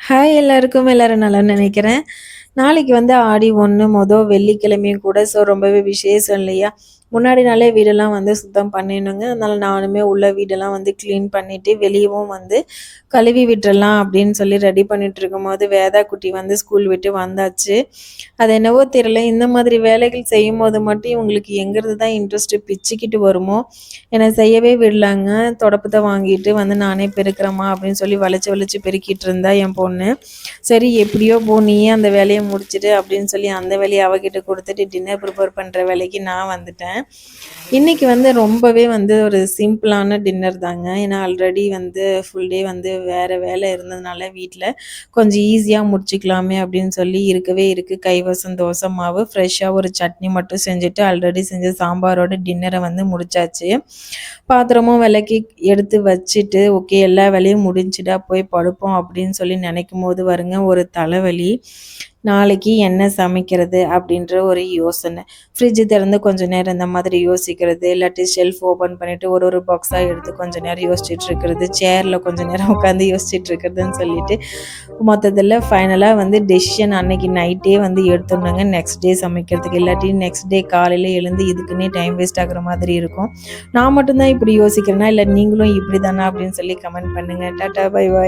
Hi எல்லாருக்கும் எல்லாரும் நலம்னு நினைக்கிறேன். நாளைக்கு வந்து ஆடி 1 வெள்ளிக்கிழமையும் கூட. ஸோ ரொம்பவே விசேஷம் இல்லையா? முன்னாடி நாளே வீடெல்லாம் வந்து சுத்தம் பண்ணிடணுங்க. அதனால நானுமே உள்ள வீடெல்லாம் வந்து க்ளீன் பண்ணிட்டு, வெளியவும் வந்து கழுவி விட்டுறலாம் அப்படின்னு சொல்லி ரெடி பண்ணிட்டு இருக்கும்போது, வேதா குட்டி வந்து ஸ்கூல் விட்டு வந்தாச்சு. அது என்னவோ தெரியல, இந்த மாதிரி வேலைகள் செய்யும்போது மட்டும் இவங்களுக்கு எங்கேருந்து தான் இன்ட்ரெஸ்ட்டு பிச்சுக்கிட்டு வருமோ, என்னை செய்யவே விடலாங்க. தொடப்பத்த வாங்கிட்டு வந்து நானே பெருக்கிறேம்மா அப்படின்னு சொல்லி வளைச்சு வளைச்சு பெருக்கிட்டு இருந்தா என் பொண்ணு. சரி எப்படியோ போ, நீயே அந்த வேலையை முடிச்சுட்டு அப்படின்னு சொல்லி அந்த வேலையை அவகிட்ட கொடுத்துட்டு டின்னர் ப்ரிப்பேர் பண்ணுற வேலைக்கு நான் வந்துட்டேன். இன்றைக்கி வந்து ரொம்பவே வந்து ஒரு சிம்பிளான டின்னர் தாங்க. ஏன்னா ஆல்ரெடி வந்து ஃபுல் டே வந்து வேறு வேலை இருந்ததுனால வீட்டில் கொஞ்சம் ஈஸியாக முடிச்சுக்கலாமே அப்படின்னு சொல்லி இருக்கவே இருக்குது. கைவசம் தோசை மாவு, ஃப்ரெஷ்ஷாக ஒரு சட்னி மட்டும் செஞ்சுட்டு ஆல்ரெடி செஞ்ச சாம்பாரோட டின்னரை வந்து முடிச்சாச்சு. பாத்திரமும் விளக்கி எடுத்து வச்சுட்டு ஓகே எல்லா வேலையும் முடிஞ்சுட்டா போய் படுப்போம் அப்படின்னு சொல்லி நினைக்கும் போது வருங்க ஒரு தலைவலி. நாளைக்கு என்ன சமைக்கிறது அப்படின்ற ஒரு யோசனை. ஃப்ரிட்ஜு திறந்து கொஞ்சம் நேரம் இந்த மாதிரி யோசிக்கிறது, இல்லாட்டி ஷெல்ஃப் ஓப்பன் பண்ணிவிட்டு ஒரு ஒரு பாக்ஸாக எடுத்து கொஞ்சம் நேரம் யோசிச்சுட்டு இருக்கிறது, சேரில் கொஞ்சம் நேரம் உட்காந்து யோசிச்சுட்டு இருக்கிறதுன்னு சொல்லிட்டு மொத்தத்தில் ஃபைனலாக வந்து டெசிஷன் அன்னைக்கு நைட்டே வந்து எடுத்துடணுங்க நெக்ஸ்ட் டே சமைக்கிறதுக்கு. இல்லாட்டி நெக்ஸ்ட் டே காலையில் எழுந்து இதுக்குன்னே டைம் வேஸ்ட் ஆகுற மாதிரி இருக்கும். நான் மட்டும்தான் இப்படி யோசிக்கிறேன்னா இல்லை நீங்களும் இப்படி தானா அப்படின்னு சொல்லி கமெண்ட் பண்ணுங்கள். Tata bye bye.